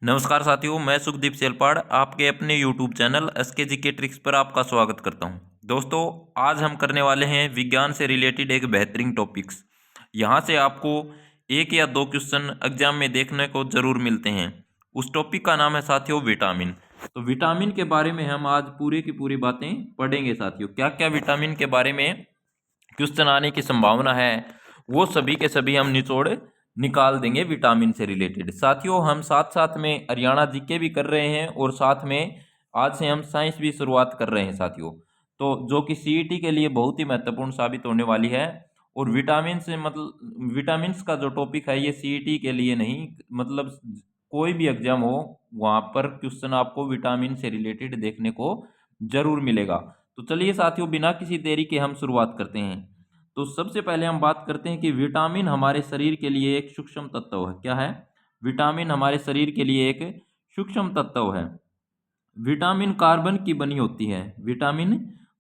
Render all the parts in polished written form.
नमस्कार साथियों, मैं सुखदीप सेलपाड़ आपके अपने YouTube channel SK GK tricks पर आपका स्वागत करता हूं। दोस्तों, आज हम करने वाले हैं विज्ञान से रिलेटेड एक बेहतरीन टॉपिक्स। यहां से आपको एक या दो क्वेश्चन एग्जाम में देखने को जरूर मिलते हैं। उस टॉपिक का नाम है साथियों विटामिन। तो विटामिन के बारे में हम आज पूरी की पूरी बातें पढ़ेंगे साथियों। क्या क्या विटामिन के बारे में क्वेश्चन आने की संभावना है, वो सभी के सभी हम निचोड़ निकाल देंगे विटामिन से रिलेटेड। साथियों, हम साथ साथ में हरियाणा जीके भी कर रहे हैं और साथ में आज से हम साइंस भी शुरुआत कर रहे हैं साथियों। तो जो कि सीईटी के लिए बहुत ही महत्वपूर्ण साबित होने वाली है। और विटामिन से मतलब विटामिन का जो टॉपिक है ये सीईटी के लिए नहीं, मतलब कोई भी एग्जाम हो वहाँ पर क्वेश्चन आपको विटामिन से रिलेटेड देखने को जरूर मिलेगा। तो चलिए साथियों, बिना किसी देरी के हम शुरुआत करते हैं। तो सबसे पहले हम बात करते हैं कि विटामिन हमारे शरीर के लिए एक सूक्ष्म तत्व है। क्या है? विटामिन हमारे शरीर के लिए एक सूक्ष्म तत्व है। विटामिन कार्बन की बनी होती है। विटामिन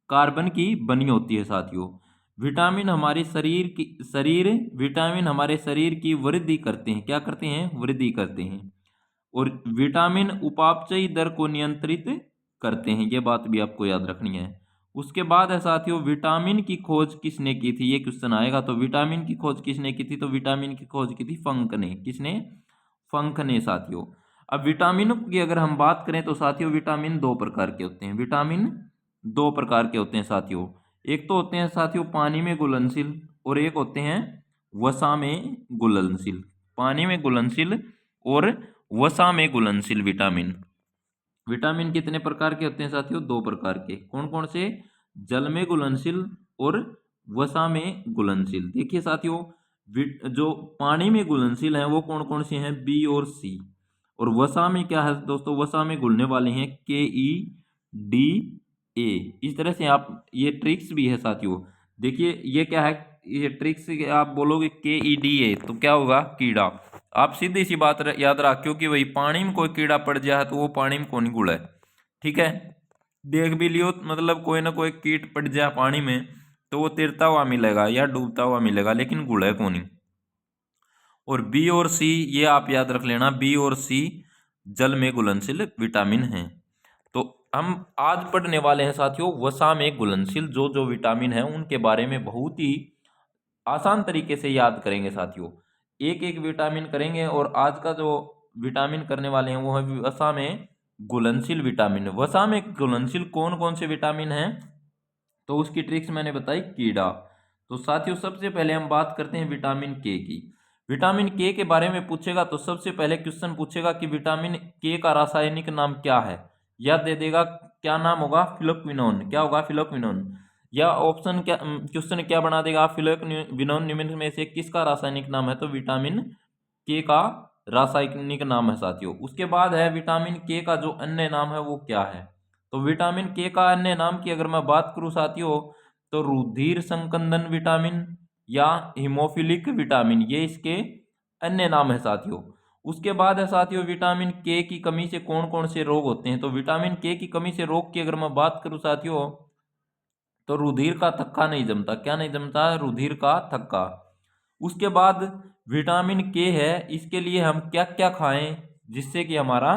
कार्बन की बनी होती है साथियों। विटामिन हमारे विटामिन हमारे शरीर की वृद्धि करते हैं। क्या करते हैं? वृद्धि करते हैं। और विटामिन उपापचयी दर को नियंत्रित करते हैं। ये बात भी आपको याद रखनी है। उसके बाद है साथियों, विटामिन की खोज किसने की थी? ये क्वेश्चन आएगा। तो विटामिन की खोज किसने की थी? तो विटामिन की खोज की थी फंक ने। किसने? फंक ने साथियों। अब विटामिनों की अगर हम बात करें तो साथियों, विटामिन दो प्रकार के होते हैं। विटामिन दो प्रकार के होते हैं साथियों। एक तो होते हैं साथियों पानी में घुलनशील, और एक होते हैं वसा में घुलनशील। पानी में घुलनशील और वसा में घुलनशील विटामिन। विटामिन कितने प्रकार के होते हैं साथियों? दो प्रकार के। कौन कौन से? जल में घुलनशील और वसा में घुलनशील। देखिए साथियों, जो पानी में घुलनशील हैं वो कौन कौन से हैं? बी और सी। और वसा में क्या है दोस्तों? वसा में घुलने वाले हैं के ई डी ए। इस तरह से आप, ये ट्रिक्स भी है साथियों। देखिए ये क्या है, ये ट्रिक्स आप बोलोगे के ई डी ए तो क्या होगा? कीड़ा। आप सीधी सी बात याद रखियो कि भाई पानी में कोई कीड़ा पड़ जाए तो वो पानी में कौन घुले। ठीक है, देख भी लियो, मतलब कोई ना कोई कीट पड़ जाए पानी में तो वो तैरता हुआ मिलेगा या डूबता हुआ मिलेगा, लेकिन घुले कौन ही। और बी और सी ये आप याद रख लेना, बी और सी जल में घुलनशील विटामिन हैं। तो हम आज पढ़ने वाले हैं साथियों वसा में घुलनशील जो जो विटामिन है उनके बारे में बहुत ही आसान तरीके से याद करेंगे साथियों। एक एक विटामिन करेंगे। और आज का जो विटामिन करने वाले हैं वो है वसा में घुलनशील विटामिन। वसा में घुलनशील कौन कौन से विटामिन हैं? तो उसकी ट्रिक्स मैंने बताई, कीड़ा। तो साथियों सबसे पहले हम बात करते हैं विटामिन के की। विटामिन के बारे में पूछेगा तो सबसे पहले क्वेश्चन पूछेगा कि विटामिन के का रासायनिक नाम क्या है। याद दे देगा, क्या नाम होगा? फिलोक्विनोन। क्या होगा? फिलोक्विनोन। या ऑप्शन क्या, क्वेश्चन क्या बना देगा? फिलोक्विनोन निम्न में से किसका रासायनिक नाम है? तो विटामिन के का रासायनिक नाम है साथियों। उसके बाद है विटामिन के का जो अन्य नाम है वो क्या है? तो विटामिन के का अन्य नाम की अगर मैं बात करूं साथियों, तो रुधिर संकंदन विटामिन या हीमोफिलिक विटामिन, ये इसके अन्य नाम है साथियों। उसके बाद है साथियों, विटामिन के की कमी से कौन कौन से रोग होते हैं? तो विटामिन के की कमी से रोग की अगर मैं बात करूं साथियों, तो रुधिर का थक्का नहीं जमता। क्या नहीं जमता? रुधिर का थक्का। उसके बाद विटामिन के है, इसके लिए हम क्या क्या खाएं जिससे कि हमारा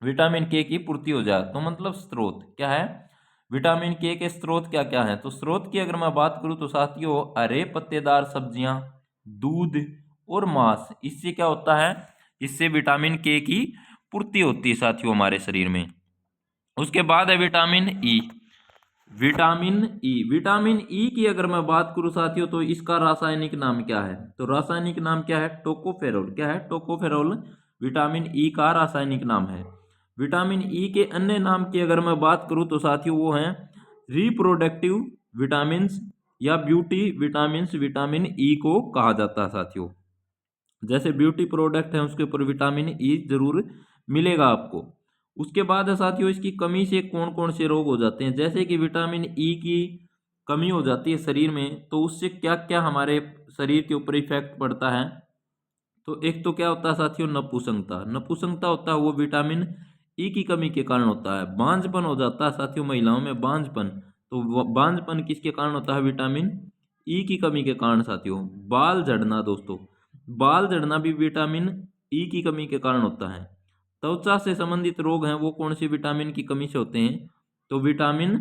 विटामिन के की पूर्ति हो जाए? तो मतलब स्रोत क्या है? विटामिन के स्रोत क्या क्या हैं? तो स्रोत की अगर मैं बात करूं तो साथियों, हरे पत्तेदार सब्जियां, दूध और मांस। इससे क्या होता है? इससे विटामिन के की पूर्ति होती है साथियों हमारे शरीर में। उसके बाद है vitamin E. Vitamin E. Vitamin E की अगर मैं बात करूं साथियों, तो इसका रासायनिक नाम क्या है? तो रासायनिक नाम क्या है? टोकोफेरोल। क्या है? टोकोफेरोल विटामिन ई का रासायनिक नाम है। विटामिन ई के अन्य नाम की अगर मैं बात करूं तो साथियों वो हैं रिप्रोडक्टिव विटामिन या ब्यूटी विटामिन। विटामिन ई को कहा जाता है साथियों। जैसे ब्यूटी प्रोडक्ट है उसके ऊपर विटामिन ई जरूर मिलेगा आपको। उसके बाद है साथियों, इसकी कमी से कौन कौन से रोग हो जाते हैं? जैसे कि विटामिन ई की कमी हो जाती है शरीर में, तो उससे क्या क्या हमारे शरीर के ऊपर इफेक्ट पड़ता है? तो एक तो क्या होता है साथियों? नपुंसकता। नपुंसकता होता है वो विटामिन ई की कमी के कारण होता है। बांझपन हो जाता है साथियों महिलाओं में, बांझपन। तो बांझपन किसके कारण होता है? विटामिन ई की कमी के कारण साथियों। बाल झड़ना दोस्तों, बाल झड़ना भी विटामिन ई की कमी के कारण होता है। त्वचा से संबंधित रोग हैं वो कौन से विटामिन की कमी से होते हैं? तो विटामिन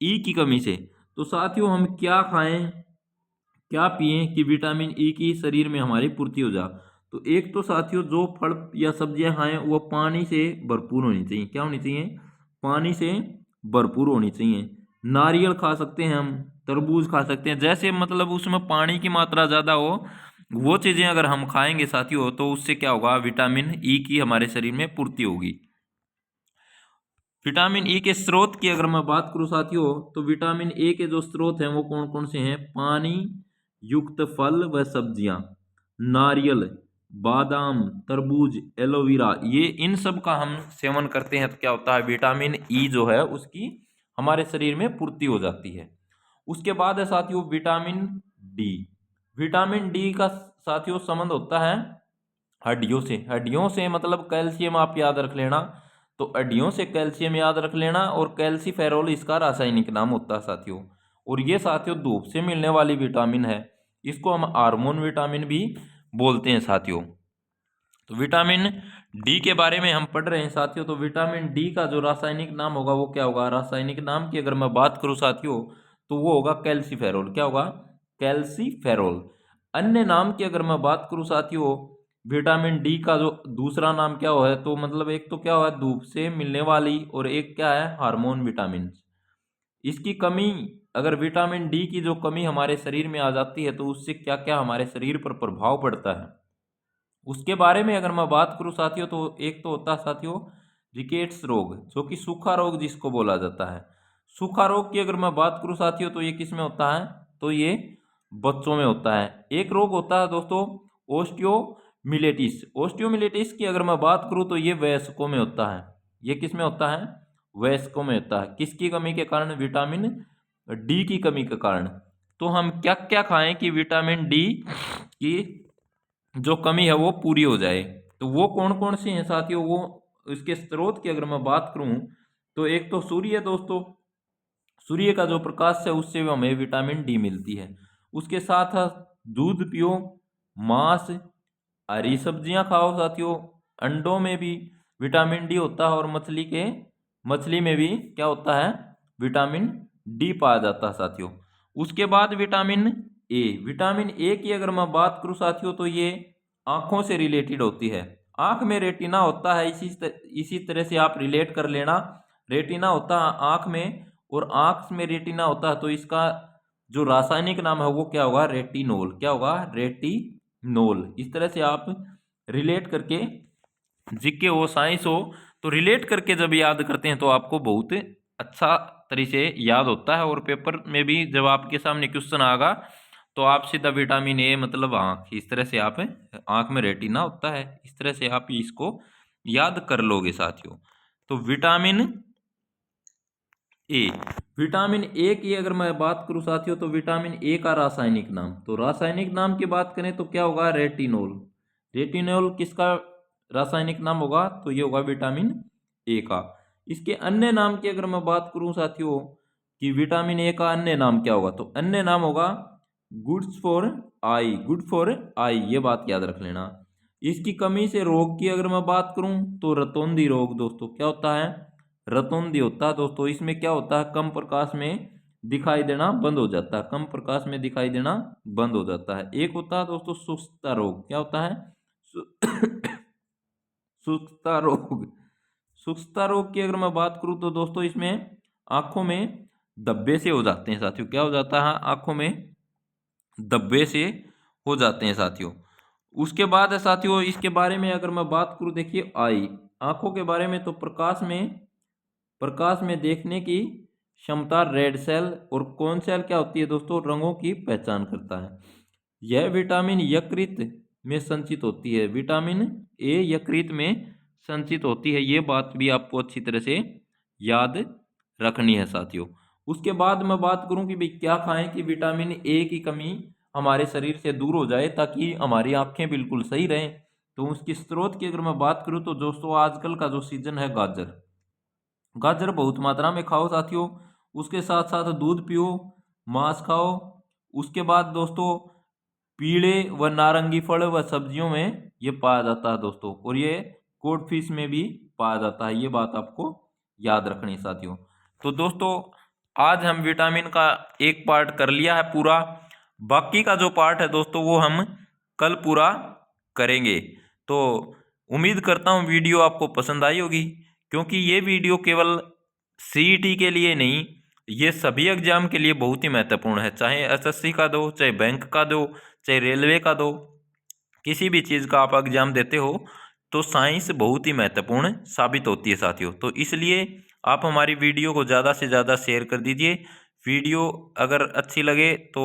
ई की कमी से। तो साथियों हम क्या खाएं, क्या पिएं कि विटामिन ई की शरीर में हमारी पूर्ति हो जा? तो एक तो साथियों जो फल या सब्जियां खाएं वो पानी से भरपूर होनी चाहिए। क्या होनी चाहिए? पानी से भरपूर होनी चाहिए। नारियल खा सकते हैं हम, तरबूज खा सकते हैं, जैसे मतलब उसमें पानी की मात्रा ज़्यादा हो वो चीज़ें अगर हम खाएंगे साथियों तो उससे क्या होगा? विटामिन ई की हमारे शरीर में पूर्ति होगी। विटामिन ई के स्रोत की अगर मैं बात करूं साथियों तो विटामिन ए के जो स्रोत हैं वो कौन कौन से हैं? पानी युक्त फल व सब्जियां, नारियल, बादाम, तरबूज, एलोवेरा, ये इन सब का हम सेवन करते हैं तो क्या होता है? विटामिन ई जो है उसकी हमारे शरीर में पूर्ति हो जाती है। उसके बाद है साथियों विटामिन डी। विटामिन डी का साथियों संबंध होता है हड्डियों से। हड्डियों से मतलब कैल्शियम आप याद रख लेना। तो हड्डियों से कैल्शियम याद रख लेना, और कैल्सीफेरोल इसका रासायनिक नाम होता है साथियों। और ये साथियों धूप से मिलने वाली विटामिन है, इसको हम हार्मोन विटामिन भी बोलते हैं साथियों। तो विटामिन डी के बारे में हम पढ़ रहे हैं साथियों। तो विटामिन डी का जो रासायनिक नाम होगा वो क्या होगा? रासायनिक नाम की अगर मैं बात करूं साथियों तो वो होगा कैल्सीफेरोल। क्या होगा? कैल्सीफेरोल। अन्य नाम की अगर मैं बात करूं साथियों विटामिन डी का जो दूसरा नाम क्या है? तो मतलब एक तो क्या हुआ धूप से मिलने वाली, और एक क्या है? Hormone vitamin. इसकी कमी अगर विटामिन डी की जो कमी हमारे शरीर में आ जाती है तो उससे क्या क्या हमारे शरीर पर प्रभाव पड़ता है उसके बारे में अगर मैं बात करूं साथियों तो एक तो होता है साथियों रिकेट्स रोग, जो कि सूखा रोग जिसको बोला जाता है। सूखा रोग की अगर मैं बात करूं साथियों तो ये किस में होता है? तो ये बच्चों में होता है। एक रोग होता है दोस्तों ओस्टियोमिलेटिस। ओस्टियोमिलेटिस की अगर मैं बात करूं तो ये वयस्कों में होता है। ये किस में होता है? वयस्कों में होता है। किसकी कमी के कारण? विटामिन डी की कमी के कारण। तो हम क्या क्या खाएं कि विटामिन डी की जो कमी है वो पूरी हो जाए? तो वो कौन कौन सी हैं साथियों? वो इसके स्रोत की अगर मैं बात करूं तो एक तो सूर्य है दोस्तों। सूर्य का जो प्रकाश है उससे हमें विटामिन डी मिलती है। उसके साथ दूध पियो, मांस, हरी सब्जियां खाओ साथियों। अंडों में भी विटामिन डी होता है, और मछली में भी क्या होता है? विटामिन डी पाया जाता है साथियों। उसके बाद विटामिन ए। विटामिन ए की अगर मैं बात करूं साथियों तो ये आंखों से रिलेटेड होती है। आंख में रेटिना होता है, इसी तरह से आप रिलेट कर लेना। रेटिना होता है आंख में, और आंख में रेटिना होता है तो इसका जो रासायनिक नाम है वो क्या होगा? रेटिनोल। क्या होगा? रेटिनोल। इस तरह से आप रिलेट करके जीके हो साइंस हो तो रिलेट करके जब याद करते हैं तो आपको बहुत अच्छा तरीके से याद होता है, और पेपर में भी जब आपके सामने क्वेश्चन आएगा तो आप सीधा विटामिन ए मतलब आँख, इस तरह से आप आँख में रेटिना होता है, इस तरह से आप इसको याद कर लोगे साथियों। तो विटामिन ए। विटामिन ए की अगर मैं बात करूं साथियों तो विटामिन ए का रासायनिक नाम, तो रासायनिक नाम की बात करें तो क्या होगा? रेटिनोल। रेटिनोल किसका रासायनिक नाम होगा? तो ये होगा विटामिन ए का। इसके अन्य नाम की अगर मैं बात करूं साथियों कि विटामिन ए का अन्य नाम क्या होगा, तो अन्य नाम होगा goods for I. Good for I, ये बात याद रख लेना। इसकी कमी से रोग की अगर मैं बात करूं तो रतौंधी रोग दोस्तों क्या होता है? रतौंधी होता है दोस्तों। इसमें क्या होता है? कम प्रकाश में दिखाई देना बंद हो जाता है। कम प्रकाश में दिखाई देना बंद हो जाता है। एक होता है दोस्तों सुस्ता रोग। क्या होता है? सुस्ता रोग। सुस्ता रोग की अगर मैं बात करूं तो दोस्तों इसमें आंखों में धब्बे से हो जाते हैं साथियों। क्या हो जाता है? आंखों में धब्बे से हो जाते हैं साथियों। उसके बाद है साथियों इसके बारे में अगर मैं बात करूं, देखिए आई आंखों के बारे में, तो प्रकाश में देखने की क्षमता रेड सेल और कौन सेल क्या होती है दोस्तों? रंगों की पहचान करता है। यह विटामिन यकृत में संचित होती है। विटामिन ए यकृत में संचित होती है, ये बात भी आपको अच्छी तरह से याद रखनी है साथियों। उसके बाद मैं बात करूं कि भाई क्या खाएं कि विटामिन ए की कमी हमारे शरीर से दूर हो जाए ताकि हमारी आंखें बिल्कुल सही रहें। तो उसकी स्रोत की अगर मैं बात करूं तो दोस्तों आजकल का जो सीजन है गाजर, गाजर बहुत मात्रा में खाओ साथियों। उसके साथ साथ दूध पियो, मांस खाओ। उसके बाद दोस्तों पीले व नारंगी फल व सब्जियों में ये पाया जाता है दोस्तों, और ये कोड फिश में भी पाया जाता है। ये बात आपको याद रखनी है साथियों। तो दोस्तों आज हम विटामिन का एक पार्ट कर लिया है पूरा, बाकी का जो पार्ट है दोस्तों वो हम कल पूरा करेंगे। तो उम्मीद करता हूँ वीडियो आपको पसंद आई होगी, क्योंकि ये वीडियो केवल सीईटी के लिए नहीं, ये सभी एग्जाम के लिए बहुत ही महत्वपूर्ण है। चाहे एसएससी का दो, चाहे बैंक का दो, चाहे रेलवे का दो, किसी भी चीज़ का आप एग्जाम देते हो तो साइंस बहुत ही महत्वपूर्ण साबित होती है साथियों। तो इसलिए आप हमारी वीडियो को ज़्यादा से ज़्यादा शेयर कर दीजिए। वीडियो अगर अच्छी लगे तो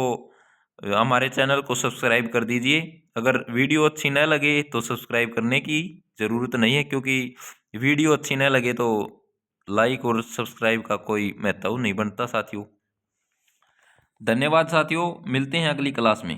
हमारे चैनल को सब्सक्राइब कर दीजिए। अगर वीडियो अच्छी न लगे तो सब्सक्राइब करने की ज़रूरत नहीं है, क्योंकि वीडियो अच्छी न लगे तो लाइक और सब्सक्राइब का कोई महत्व नहीं बनता साथियों। धन्यवाद साथियों, मिलते हैं अगली क्लास में।